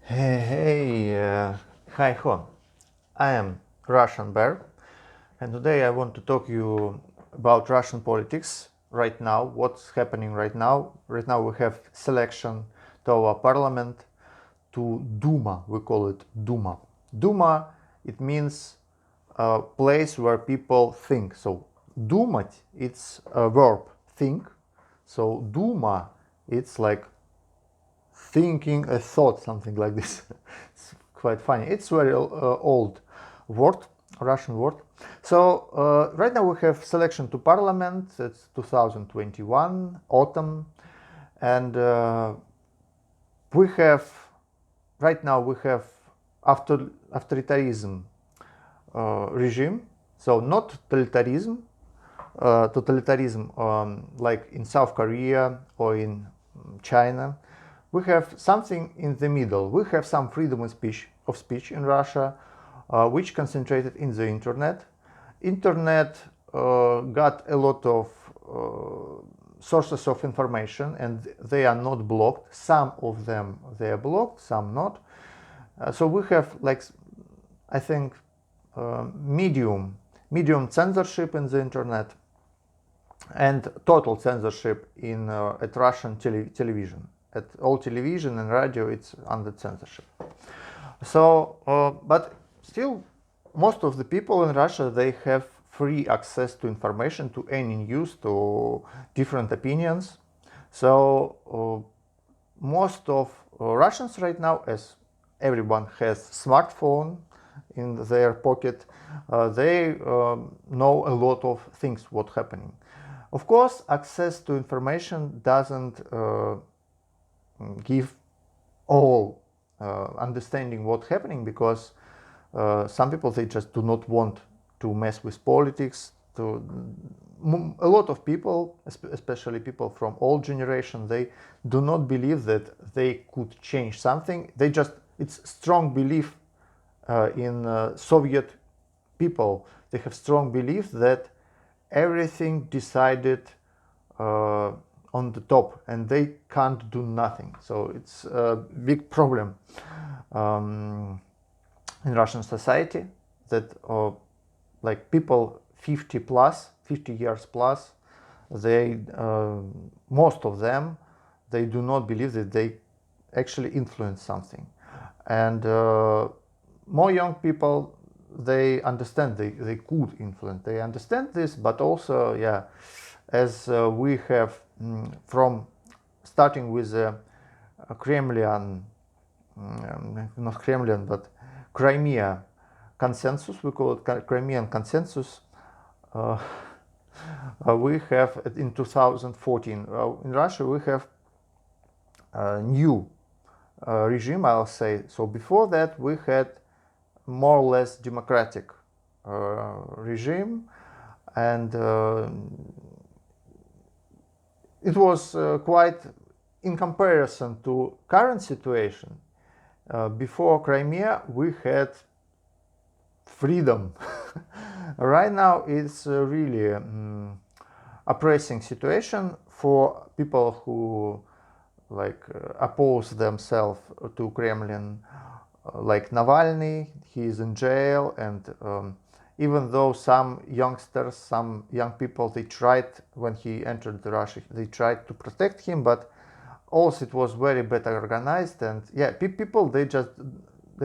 Hi ho, I am Russian Bear, and today I want to talk you about Russian politics right now, what's happening right now. Right now we have selection to our parliament, to Duma, we call it Duma. Duma, it means a place where people think. So Dumat, it's a verb, think. So Duma, it's like thinking a thought, something like this. It's quite funny. It's very old word, Russian word. So right now we have selection to parliament. It's 2021 autumn, and we have right now we have after authoritarianism regime. So not totalitarianism, like in South Korea or in China. We have something in the middle. We have some freedom of speech in Russia, which concentrated in the internet. Internet got a lot of sources of information, and they are not blocked. Some of them they are blocked, some not. So we have, like, I think, medium censorship in the internet and total censorship in at Russian television. At all television and radio, it's under censorship. So, but still, most of the people in Russia, they have free access to information, to any news, to different opinions. So most of Russians right now, as everyone has smartphone in their pocket, they know a lot of things what's happening. Of course, access to information doesn't give all understanding what's happening, because some people, they just do not want to mess with politics. A lot of people, especially people from old generation, they do not believe that they could change something. It's strong belief in Soviet people. They have strong belief that everything decided on the top, and they can't do nothing. So it's a big problem in Russian society that like people 50 years plus, they most of them, they do not believe that they actually influence something. And more young people, they understand they could influence. They understand this, but also, yeah, as we have from starting with the Kremlin, not Kremlin, but Crimea consensus, we call it Crimean consensus. We have in 2014 in Russia, we have a new regime, I'll say. So before that, we had more or less democratic regime, and it was quite, in comparison to current situation. Before Crimea, we had freedom. Right now, it's really oppressing situation for people who oppose themselves to Kremlin, like Navalny. He is in jail, and even though some youngsters, some young people, they tried, when he entered Russia, they tried to protect him, but also it was very bad organized, and yeah, people, they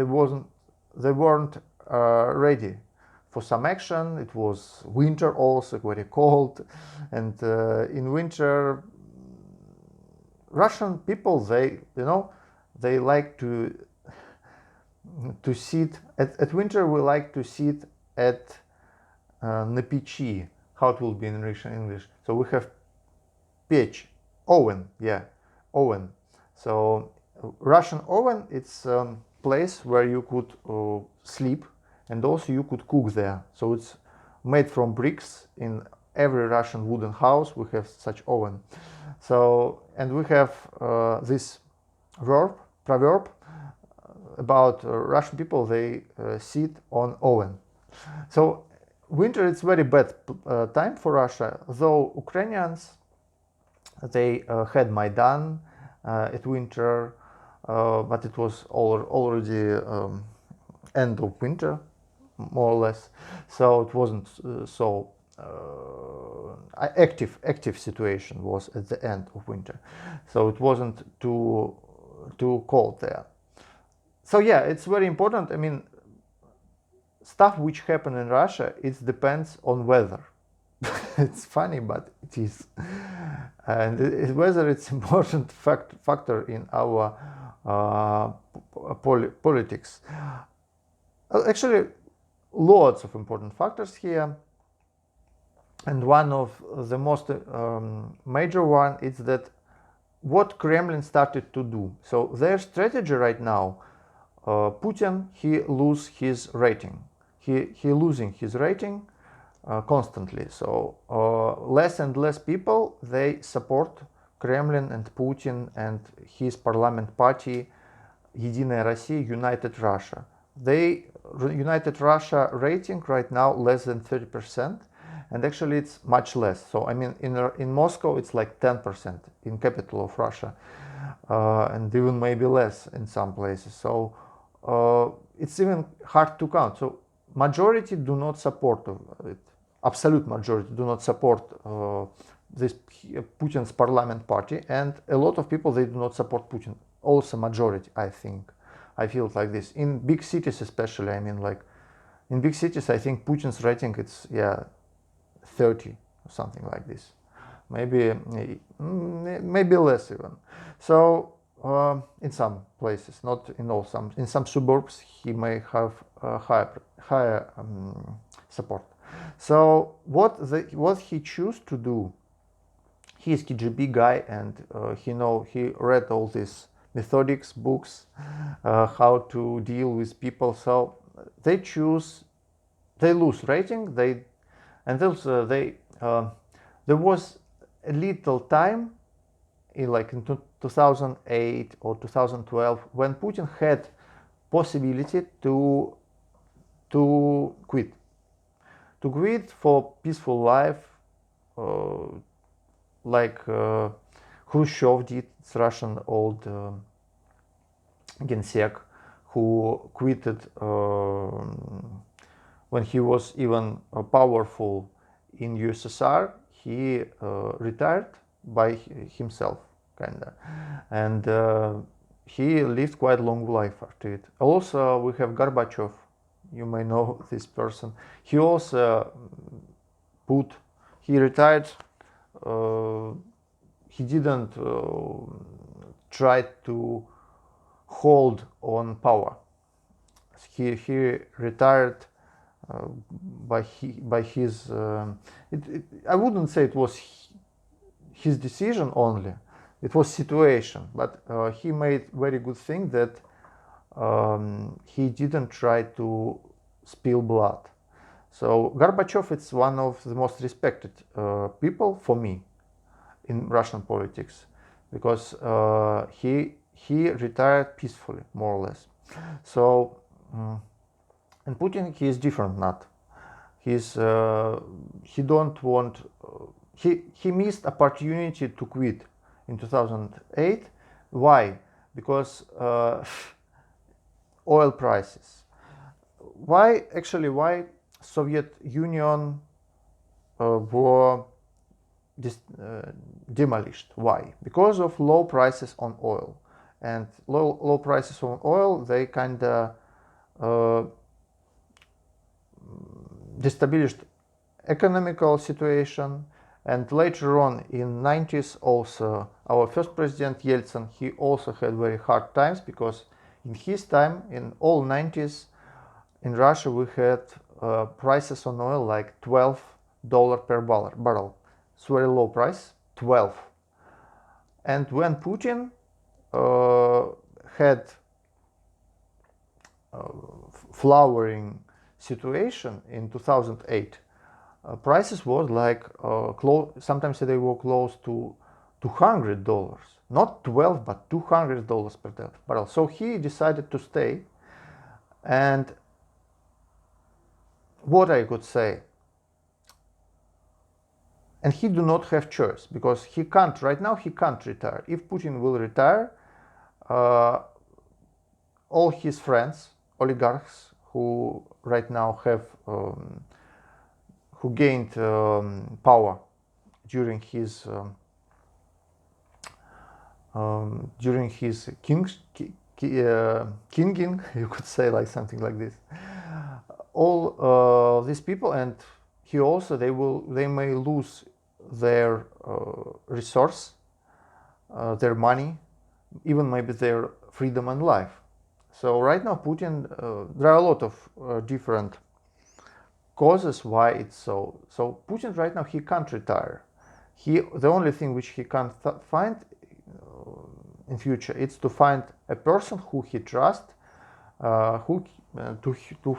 weren't ready for some action. It was winter, also very cold, and in winter, Russian people, they like to sit at winter. We like to sit at на печи. How it will be in English? So we have pech, oven, yeah, oven. So Russian oven, it's a place where you could sleep, and also you could cook there. So it's made from bricks. In every Russian wooden house, we have such oven. So, and we have this proverb about Russian people, they sit on oven. So winter, it's very bad time for Russia, though Ukrainians, they had Maidan at winter. but it was already end of winter, more or less, so it wasn't so active situation was at the end of winter, so it wasn't too cold there. So yeah, it's very important. I mean, stuff which happen in Russia, it depends on weather. It's funny, but it is. And weather it's important factor in our politics. Actually, lots of important factors here. And one of the most major one is that what Kremlin started to do. So their strategy right now, Putin, he lose his rating. He losing his rating constantly. So less and less people, they support Kremlin and Putin and his parliament party, Единая Россия, United Russia. They United Russia rating right now less than 30%, and actually it's much less. So I mean, in Moscow it's like 10% in capital of Russia, and even maybe less in some places. So it's even hard to count. So majority do not support it. Absolute majority do not support this Putin's parliament party, and a lot of people, they do not support Putin. Also majority, I think. I feel like this in big cities, especially. I mean, like in big cities, I think Putin's rating it's 30 or something like this, maybe less even. So in some places, not in all, in some suburbs, he may have higher support. So what he choose to do, he is KGB guy, and he read all these methodics books, how to deal with people. So they lose rating. There was a little time in 2008 or 2012 when Putin had possibility to quit for peaceful life, like Khrushchev did. It's Russian old Gensec who quitted when he was even powerful in USSR. He retired by himself, kinda, and he lived quite a long life after it. Also, we have Gorbachev. You may know this person. He also he retired. He didn't try to hold on power. He retired by his. I wouldn't say it was his decision only. It was situation, but he made very good thing that he didn't try to spill blood. So Gorbachev is one of the most respected people for me in Russian politics, because he retired peacefully, more or less. So and Putin, he is different. Not he don't want he missed opportunity to quit in 2008. Why? Because oil prices. Why Soviet Union were demolished? Why? Because of low prices on oil, and low prices on oil, they kind of destabilized economical situation. And later on in 90s also, our first president Yeltsin, he also had very hard times, because in his time, in all 90s, in Russia we had prices on oil like $12 per barrel. It's very low price, 12. And when Putin had flowering situation in 2008, prices was like sometimes they were close to $200, not 12 but $200 per barrel. So he decided to stay, and what I could say, and he do not have choice, because he can't right now, he can't retire. If Putin will retire, all his friends, oligarchs, who right now have who gained power during his kinging, you could say, like something like this. All these people, and he also, they may lose their resource, their money, even maybe their freedom and life. So right now Putin, there are a lot of different causes why it's so. So Putin right now, he can't retire. The only thing which he can find in future, it's to find a person who he trusts, to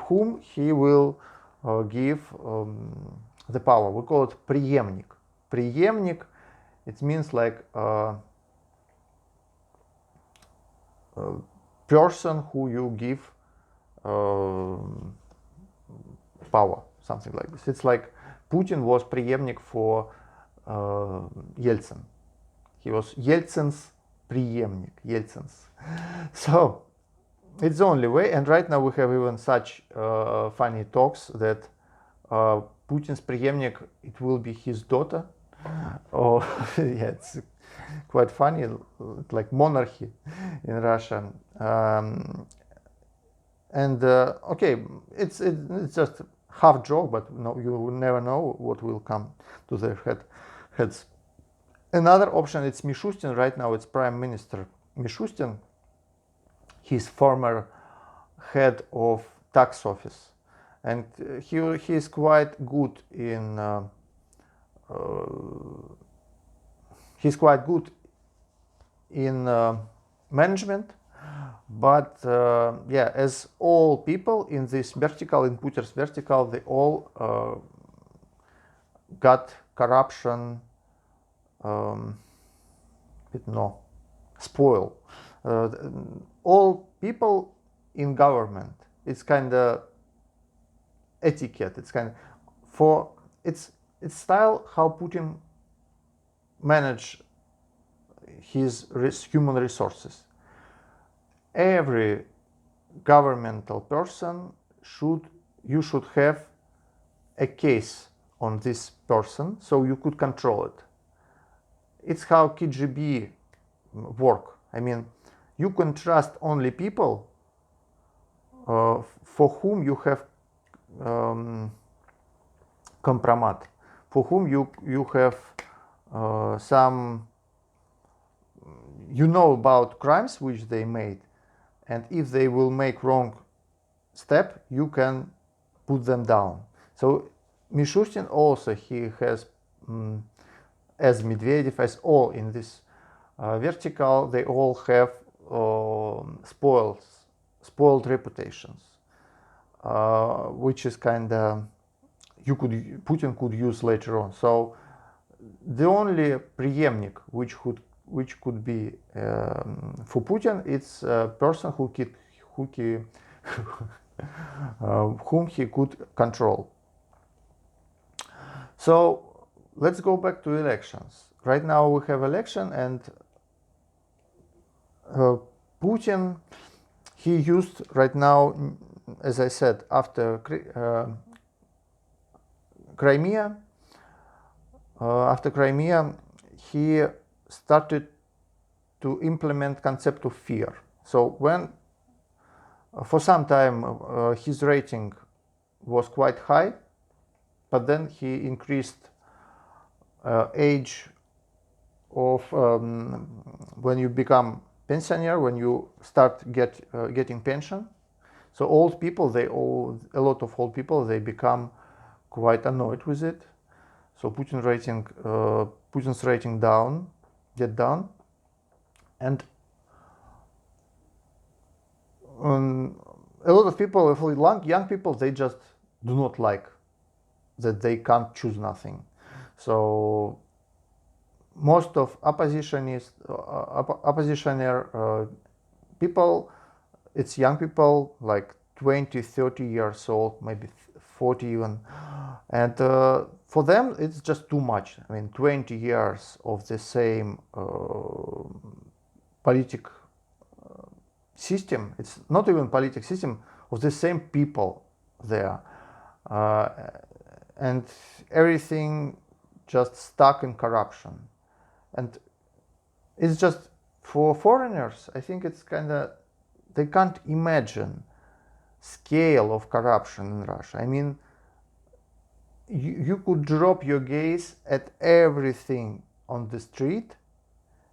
whom he will give the power. We call it преемник. Преемник, it means like person who you give power, something like this. It's like Putin was преемник for Yeltsin. He was Yeltsin's преемник, Yeltsin's. So it's the only way. And right now we have even such funny talks that Putin's преемник, it will be his daughter. Oh, yeah, it's quite funny, like monarchy in Russia. Okay, it's just half joke, but no, you will never know what will come to their heads. Another option, it's Mishustin. Right now it's Prime Minister Mishustin. He's former head of tax office, and he is quite good in management. But yeah, as all people in this vertical, in Putin's vertical, they all got corruption, spoil. All people in government, it's kind of etiquette. It's kind of it's style how Putin manage his human resources. Every governmental person you should have a case on this person, so you could control it. It's how KGB work. I mean, you can trust only people for whom you have compromat, for whom you have some, you know about crimes which they made, and if they will make wrong step, you can put them down. So Mishustin also, he has, as Medvedev, as all in this vertical, they all have spoiled reputations, which is kind of Putin could use later on. So the only преемник which could be for Putin, it's a person whom he could control. So let's go back to elections. Right now we have election, and Putin, he used right now, as I said, after Crimea, he started to implement concept of fear. So when for some time his rating was quite high, but then he increased age of when you become pensioner, when you start getting pension. So old people, a lot of old people, they become quite annoyed with it. So Putin's rating get down, and a lot of people, young people, they just do not like that they can't choose nothing. So most of oppositionaire people, it's young people like 20, 30 years old, maybe 40 even. And for them, it's just too much. I mean, 20 years of the same system, it's not even political system, of the same people there. Uh, and everything just stuck in corruption. And it's just, for foreigners, I think it's kind of, they can't imagine scale of corruption in Russia. I mean, you could drop your gaze at everything on the street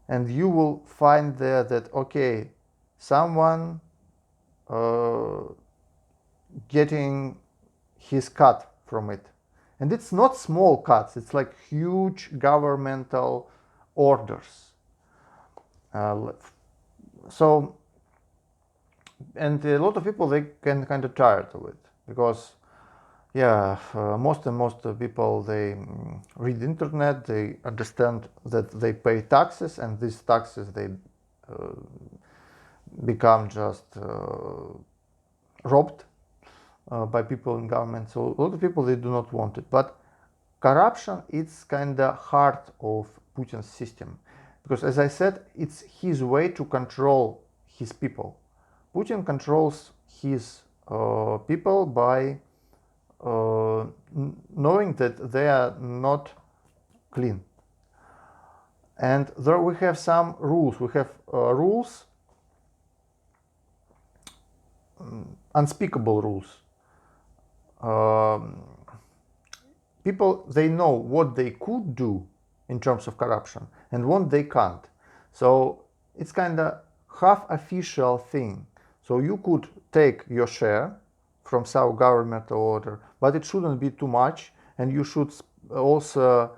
and you will find there that, okay, someone getting his cut from it. And it's not small cuts, it's like huge governmental orders. So, and a lot of people, they can kind of tired of it, because yeah, most people, they read internet, they understand that they pay taxes, and these taxes, they become just robbed by people in government. So a lot of people, they do not want it. But corruption, it's kind of heart of Putin's system, because as I said, it's his way to control his people. Putin controls his people by knowing that they are not clean. And there we have some rules. We have rules, unspeakable rules. People, they know what they could do in terms of corruption and what they can't. So it's kind of half official thing. So you could take your share from some government order, but it shouldn't be too much, and you should also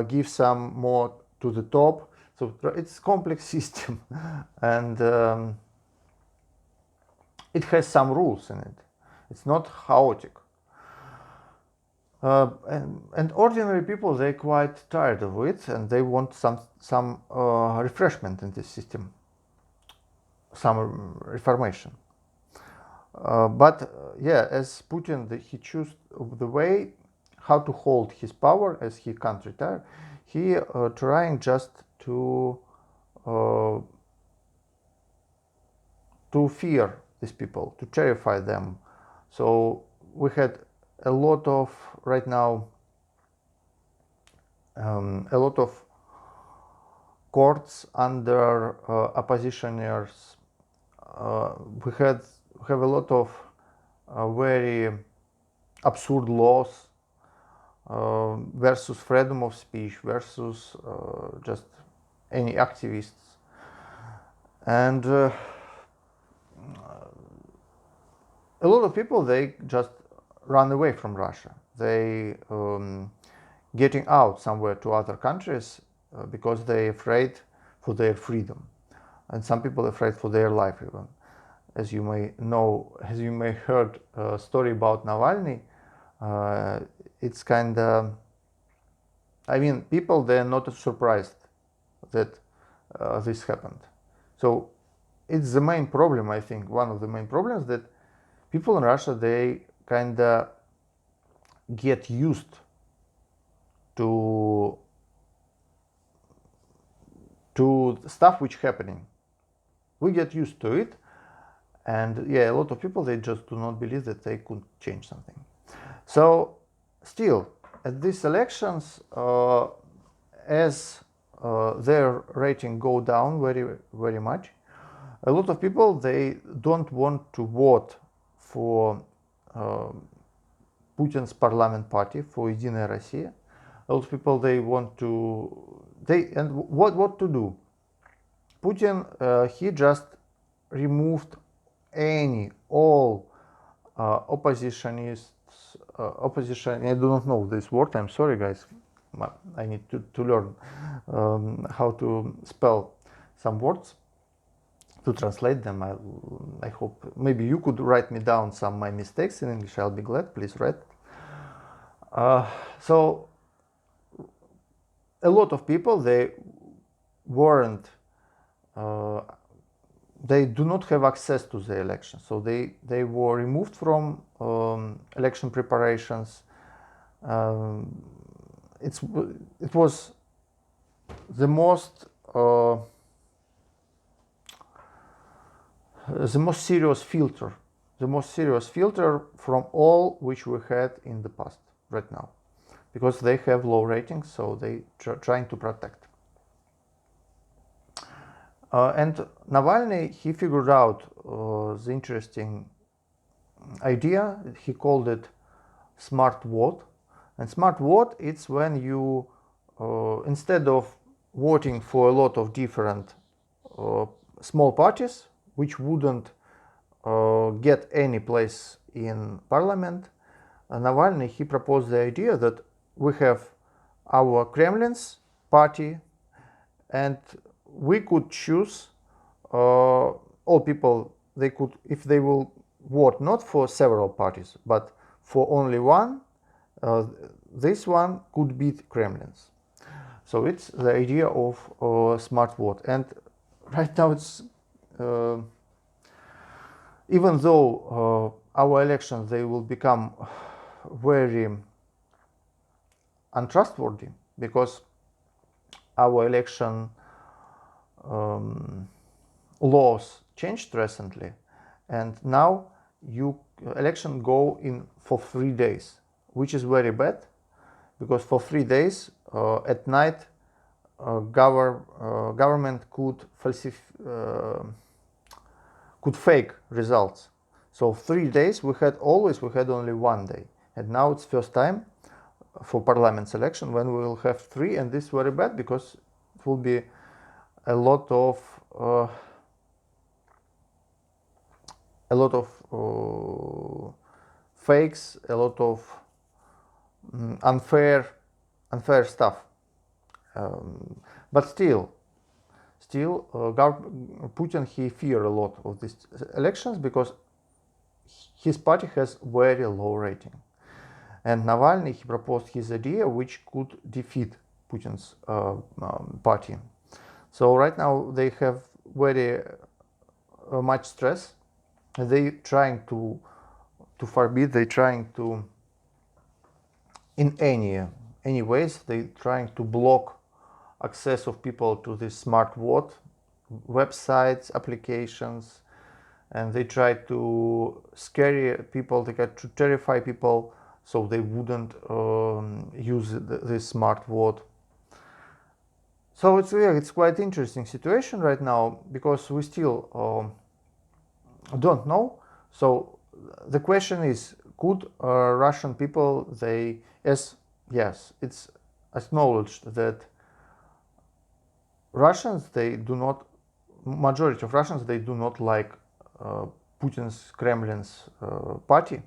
give some more to the top. So it's a complex system, and it has some rules in it. It's not chaotic. And ordinary people, they're quite tired of it, and they want some refreshment in this system, some reformation. But yeah, as Putin, he chose the way how to hold his power, as he can't retire. He trying just to fear these people, to terrify them. So we had a lot of, right now, a lot of courts under oppositioners. We have a lot of very absurd laws versus freedom of speech, versus just any activists. And a lot of people, they just run away from Russia. They getting out somewhere to other countries because they're afraid for their freedom. And some people are afraid for their life even. As you may know, as you may heard a story about Navalny, it's kind of, I mean, people, they're not surprised that this happened. So it's the main problem, I think, one of the main problems, that people in Russia, they kind of get used to stuff which happening. We get used to it, and yeah, a lot of people, they just do not believe that they could change something. So still, at these elections, as their rating go down very, very much, a lot of people, they don't want to vote for Putin's parliament party, for Единая Россия. A lot of people, they want to, and what to do? Putin, he just removed all oppositionists, opposition, I do not know this word, I'm sorry guys, I need to learn how to spell some words, to translate them. I hope maybe you could write me down some my mistakes in English, I'll be glad, please write. So a lot of people, they weren't, they do not have access to the election, so they were removed from election preparations. It was the most the most serious filter, from all which we had in the past right now, because they have low ratings, so they trying to protect. And Navalny, he figured out the interesting idea. He called it smart vote. And smart vote, it's when you, instead of voting for a lot of different small parties, which wouldn't get any place in parliament, Navalny, he proposed the idea that we have our Kremlin's party, and we could choose all people. They could, if they will vote not for several parties but for only one, this one could beat Kremlin's. So it's the idea of smart vote. And right now it's even though our elections, they will become very untrustworthy, because our election laws changed recently, and now election go in for 3 days, which is very bad, because for 3 days at night government could fake results. So 3 days we had only 1 day, and now it's first time for parliament election when we will have 3, and this is very bad, because it will be a lot of fakes, a lot of unfair stuff. But still, Putin, he fear a lot of these elections, because his party has very low rating. And Navalny, he proposed his idea, which could defeat Putin's party. So right now they have very much stress. They trying to forbid. They trying to, in any ways, they trying to block access of people to this smart vote websites, applications, and they try to scare people. They try to terrify people so they wouldn't use this smart vote. So it's quite interesting situation right now, because we still don't know. So the question is, could Russian people, yes, it's acknowledged that majority of Russians, they do not like Putin's Kremlin's party,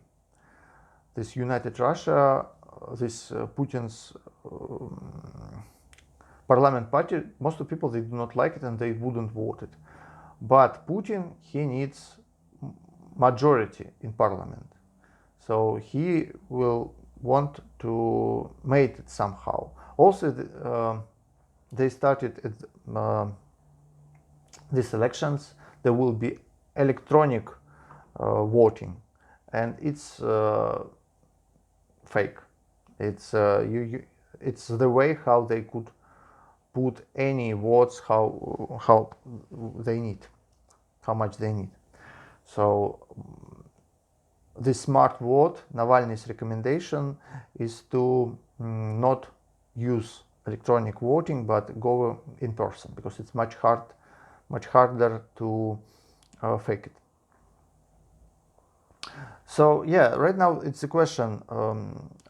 this United Russia, this Putin's parliament party. Most of the people, they do not like it, and they wouldn't vote it. But Putin, he needs majority in parliament, so he will want to make it somehow. Also, they started these elections. There will be electronic voting, and it's fake. It's it's the way how they could put any votes how they need, how much they need. So this smart vote, Navalny's recommendation is to not use electronic voting, but go in person, because it's much harder to fake it. So yeah, right now it's a question,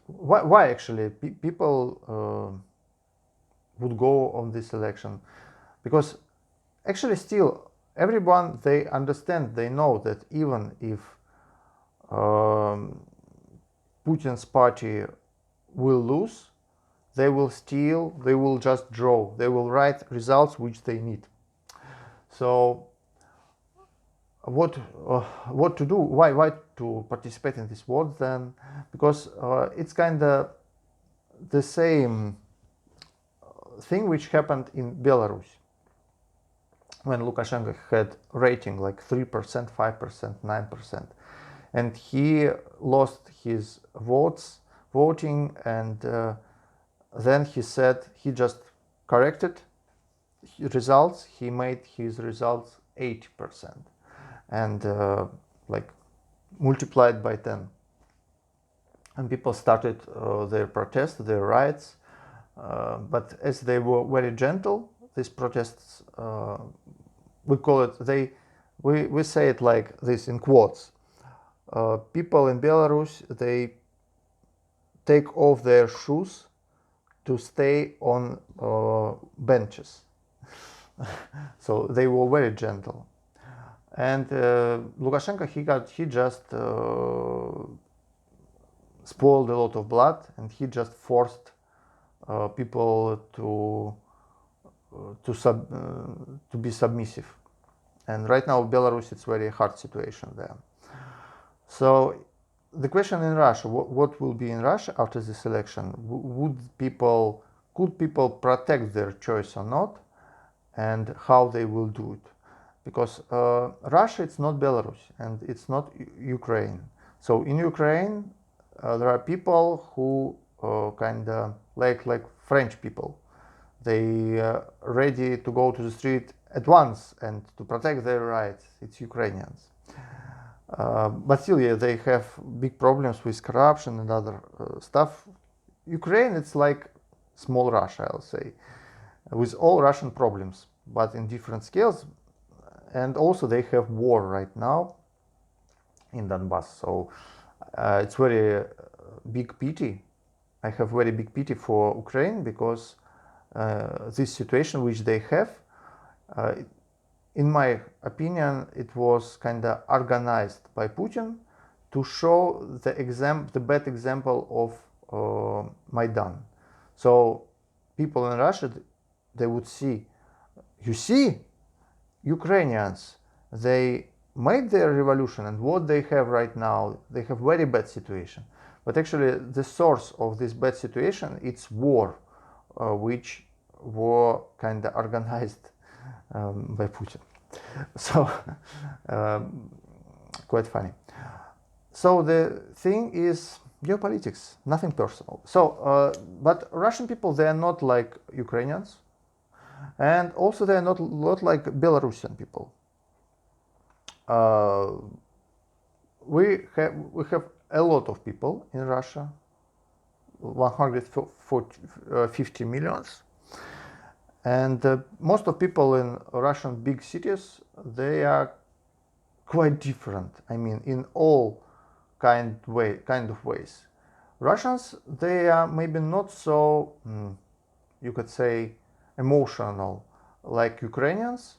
why actually people would go on this election, because actually still everyone, they understand, they know that even if Putin's party will lose, they will just draw, they will write results which they need. So what to do, why to participate in this vote then? Because it's kind of the same thing which happened in Belarus, when Lukashenko had rating like 3%, 5%, 9%, and he lost his voting, and then he said he just corrected results. He made his results 80%, and like multiplied by 10. And people started their protest, their riots, but as they were very gentle, these protests, we call it, we say it like this in quotes. People in Belarus, they take off their shoes to stay on benches. So they were very gentle. And Lukashenko, he just spoiled a lot of blood, and he just forced people to be submissive. And right now, Belarus, it's very hard situation there. So the question in Russia, what will be in Russia after this election? Could people protect their choice or not, and how they will do it? Because Russia, it's not Belarus, and it's not Ukraine. So in Ukraine, there are people who kind of like French people. They ready to go to the street at once and to protect their rights. It's Ukrainians. But still, yeah, they have big problems with corruption and other stuff. Ukraine, it's like small Russia, I'll say, with all Russian problems, but in different scales. And also they have war right now in Donbass. So it's very big pity. I have very big pity for Ukraine, because this situation which they have, in my opinion, it was kind of organized by Putin to show the bad example of Maidan. So people in Russia, they would see, you see, Ukrainians, they made their revolution, and what they have right now, they have very bad situation. But actually, the source of this bad situation, it's war, which were kind of organized by Putin. So quite funny. So the thing is geopolitics, nothing personal. So, but Russian people, they are not like Ukrainians, and also they are not like Belarusian people. We have a lot of people in Russia, 150 millions, and most of people in Russian big cities, they are quite different. I mean, in all kind of ways. Russians, they are maybe not so, you could say, emotional like Ukrainians,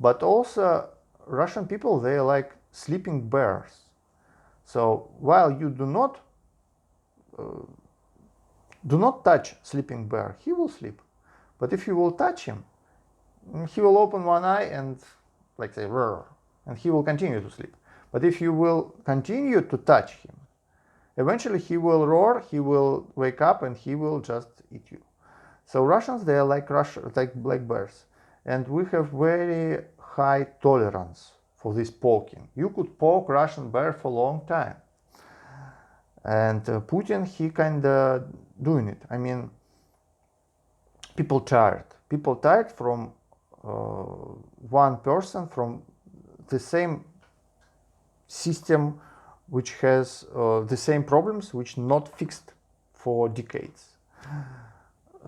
but also Russian people, they are like sleeping bears. So while you do not touch sleeping bear, he will sleep. But if you will touch him, he will open one eye and like say roar, and he will continue to sleep. But if you will continue to touch him, eventually he will roar, he will wake up, and he will just eat you. So Russians, they are like black bears, and we have very high tolerance for this poking. You could poke Russian bear for a long time, and Putin, he kind of doing it. I mean, people tired from one person, from the same system which has the same problems, which not fixed for decades.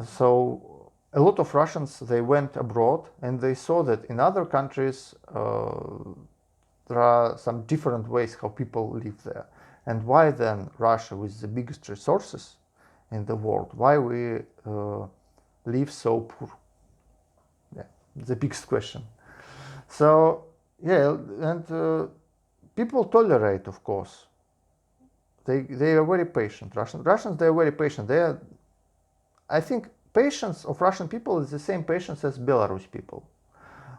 So a lot of Russians, they went abroad, and they saw that in other countries there are some different ways how people live there. And why then Russia, with the biggest resources in the world, why we live so poor? Yeah, the biggest question. So yeah, and people tolerate, of course. They are very patient. Russians, they are very patient. I think patience of Russian people is the same patience as Belarus people.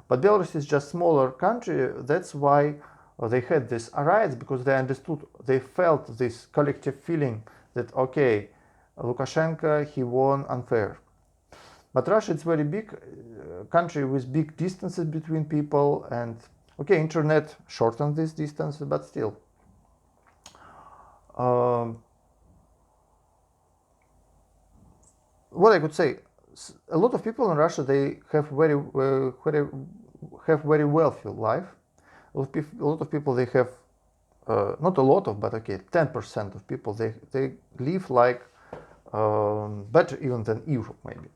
But Belarus is just smaller country. That's why they had this riots, because they understood, they felt this collective feeling that, okay, Lukashenko, he won unfair. But Russia, it's very big country with big distances between people, and okay, internet shortened this distance, but still. What I could say, a lot of people in Russia, they have very wealthy life. a lot of people, they have, not a lot of, but okay, 10% of people, they live like better even than Europe, maybe.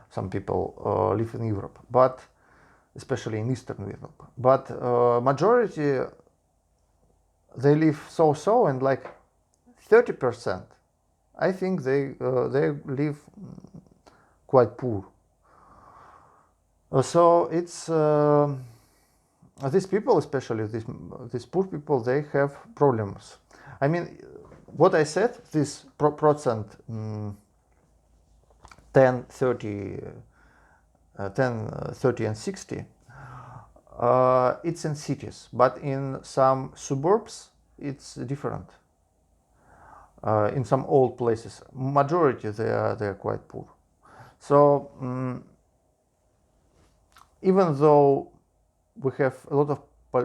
Some people live in Europe, but especially in Eastern Europe. But majority, they live so, and like 30%, I think they live quite poor. So it's these people, especially these poor people, they have problems. I mean, what I said, this percent, 10, 30, 10, 30 and 60, it's in cities, but in some suburbs it's different. In some old places, majority, they are quite poor. So even though we have a lot of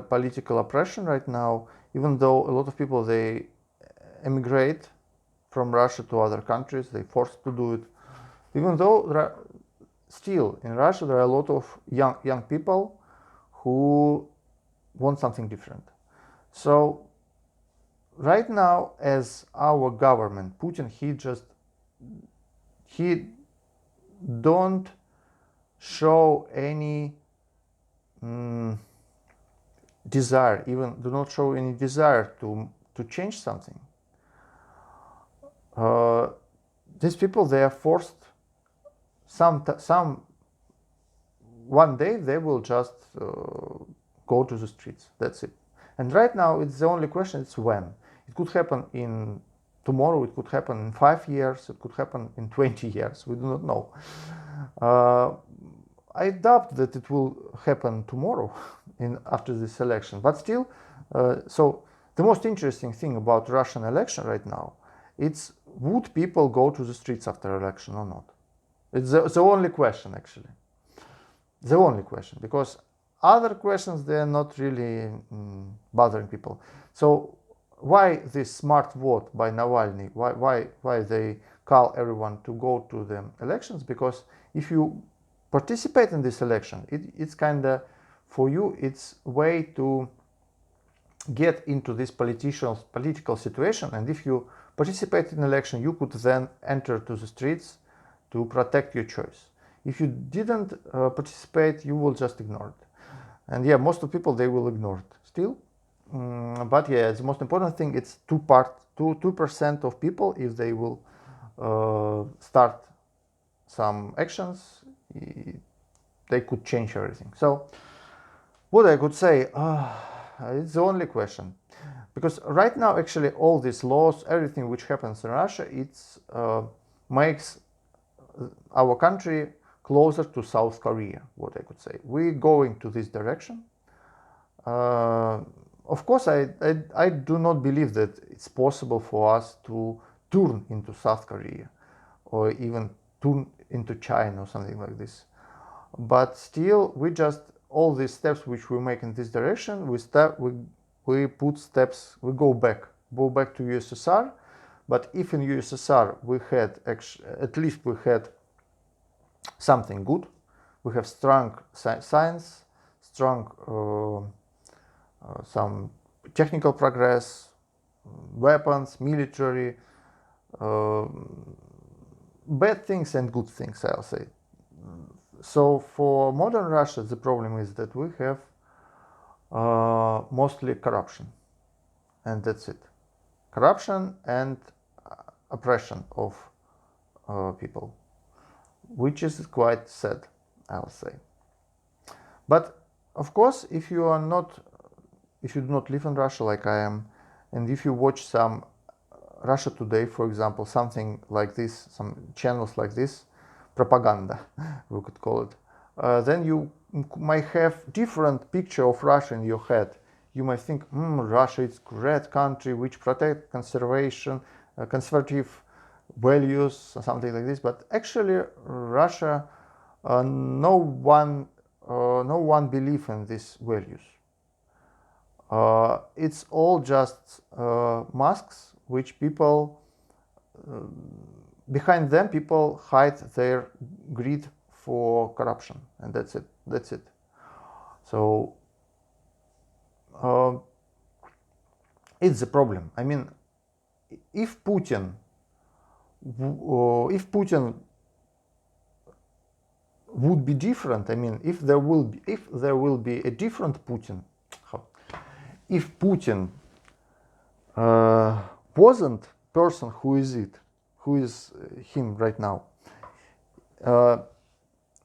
political oppression right now, even though a lot of people, they emigrate from Russia to other countries, they forced to do it, even though still in Russia there are a lot of young people who want something different. So right now, as our government, Putin, he don't show any desire, even do not show any desire to change something. These people, they are forced. Some one day they will just go to the streets. That's it. And right now, it's the only question. It's when. It could happen in tomorrow. It could happen in 5 years. It could happen in 20 years. We do not know. I doubt that it will happen tomorrow, after this election. But still, so the most interesting thing about Russian election right now, it's would people go to the streets after election or not? It's the only question, actually. The only question, because other questions, they are not really bothering people. So why this smart vote by Navalny? Why they call everyone to go to the elections? Because if you participate in this election, it's kind of, for you, it's a way to get into this political situation. And if you participate in election, you could then enter to the streets to protect your choice. If you didn't participate, you will just ignore it. And yeah, most of people, they will ignore it still. But yeah, the most important thing, it's 2% of people, if they will start some actions, they could change everything. So what I could say, it's the only question. Because right now, actually, all these laws, everything which happens in Russia, it's makes our country closer to South Korea, what I could say. We're going to this direction. Of course, I do not believe that it's possible for us to turn into South Korea or even turn into China or something like this. But still, we just, all these steps which we make in this direction, we put steps, we go back to USSR. But if in USSR we had, at least we had something good, we have strong science, strong some technical progress, weapons, military, bad things and good things, I'll say. So for modern Russia, the problem is that we have mostly corruption, and that's it. Corruption and oppression of people, which is quite sad, I'll say. But of course, if you do not live in Russia like I am, and if you watch some Russia Today, for example, something like this, some channels like this, propaganda, we could call it, then you might have different picture of Russia in your head. You might think, Russia is a great country which protect conservative values, or something like this. But actually, Russia, no one believes in these values. It's all just masks which people, behind them, people hide their greed for corruption, and that's it. So it's the problem. I mean, if Putin would be different, I mean, if there will be a different Putin, if Putin wasn't person who is him right now,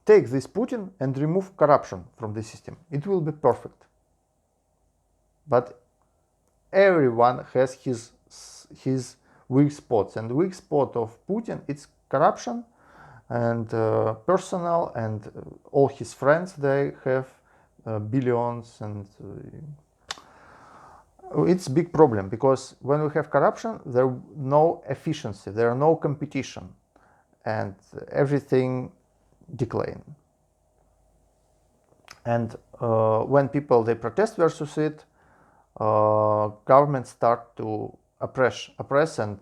take this Putin and remove corruption from the system, it will be perfect. But everyone has his weak spots, and the weak spot of Putin it's corruption and personal, and all his friends, they have billions, and it's a big problem, because when we have corruption, there are no efficiency, there are no competition, and everything decline. And when people they protest versus it, governments start to oppress and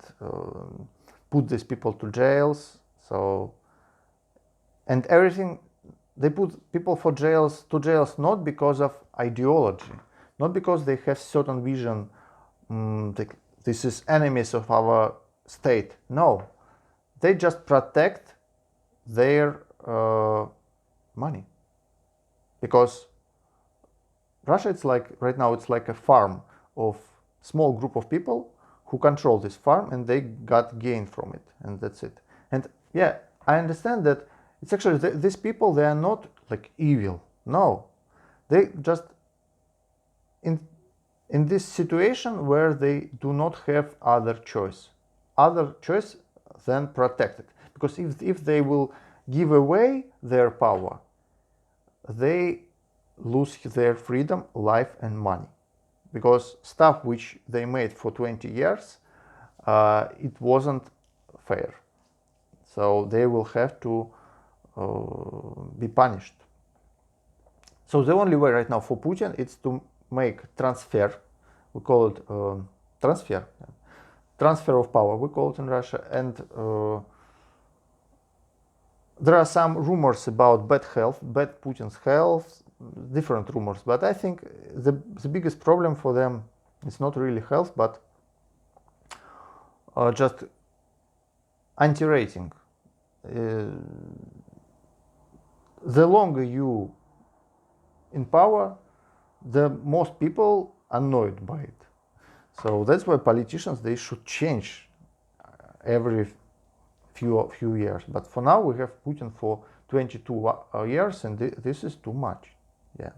put these people to jails. So, and everything, they put people to jails not because of ideology, not because they have certain vision, this is enemies of our state. No, they just protect their money, because Russia, it's like right now, it's like a farm of small group of people who control this farm, and they got gain from it, and that's it. And yeah, I understand that it's actually these people, they are not like evil. No, they just in this situation where they do not have other choice than protect it. Because if they will give away their power, they lose their freedom, life, and money. Because stuff which they made for 20 years, it wasn't fair. So they will have to be punished. So the only way right now for Putin is to make transfer. We call it transfer of power, we call it in Russia. And there are some rumors about bad Putin's health, different rumors. But I think the biggest problem for them is not really health, but just anti-rating. The longer you in power, the most people annoyed by it. So that's why politicians, they should change every few years. But for now, we have Putin for 22 years, and this is too much. Yeah.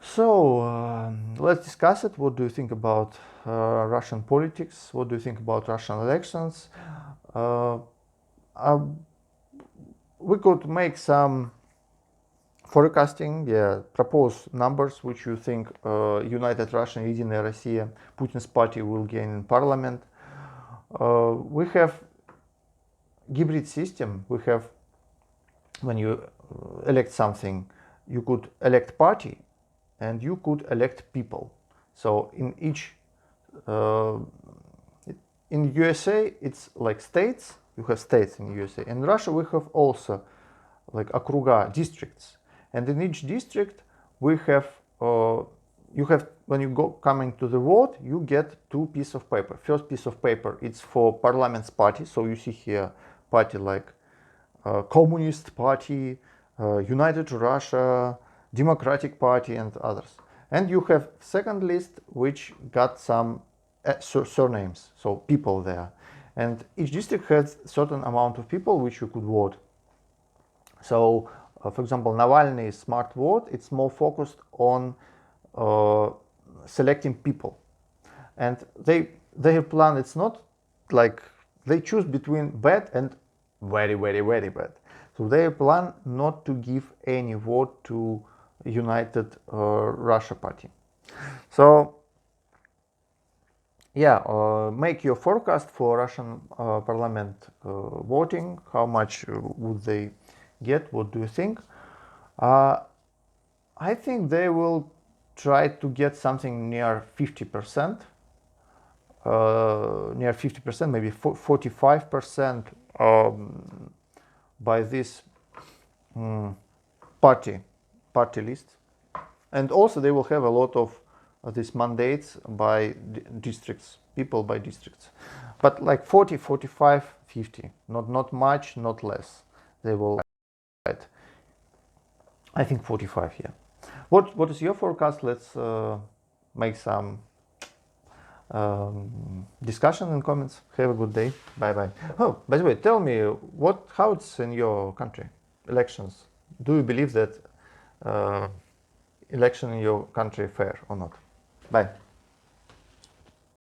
So let's discuss it. What do you think about Russian politics? What do you think about Russian elections? We could make some forecasting, propose numbers which you think United Russia, Единая Россия, Putin's party will gain in parliament. We have hybrid system. We have, when you elect something, you could elect party and you could elect people. So in each, in USA, it's like states. You have states in USA. In Russia, we have also like округа, districts. And in each district, we have, you have, when you coming to the vote, you get two pieces of paper. First piece of paper, it's for parliament's party. So you see here party like Communist Party, United Russia, Democratic Party, and others. And you have second list, which got some surnames, so people there. And each district has certain amount of people which you could vote. So, for example, Navalny's smart vote, it's more focused on selecting people. And their plan, it's not like they choose between bad and very, very, very bad. So their plan not to give any vote to United Russia Party. So, yeah, make your forecast for Russian parliament voting. How much would they get? What do you think? I think they will try to get something near 50%, maybe 45% by this party list. And also they will have a lot of these mandates by districts, people by districts. But like 40, 45, 50, not much, not less. They will fight. I think 45 here. What is your forecast? Let's make some discussion in comments. Have a good day. Bye bye. Oh, by the way, tell me how it's in your country, elections. Do you believe that election in your country fair or not? Bye.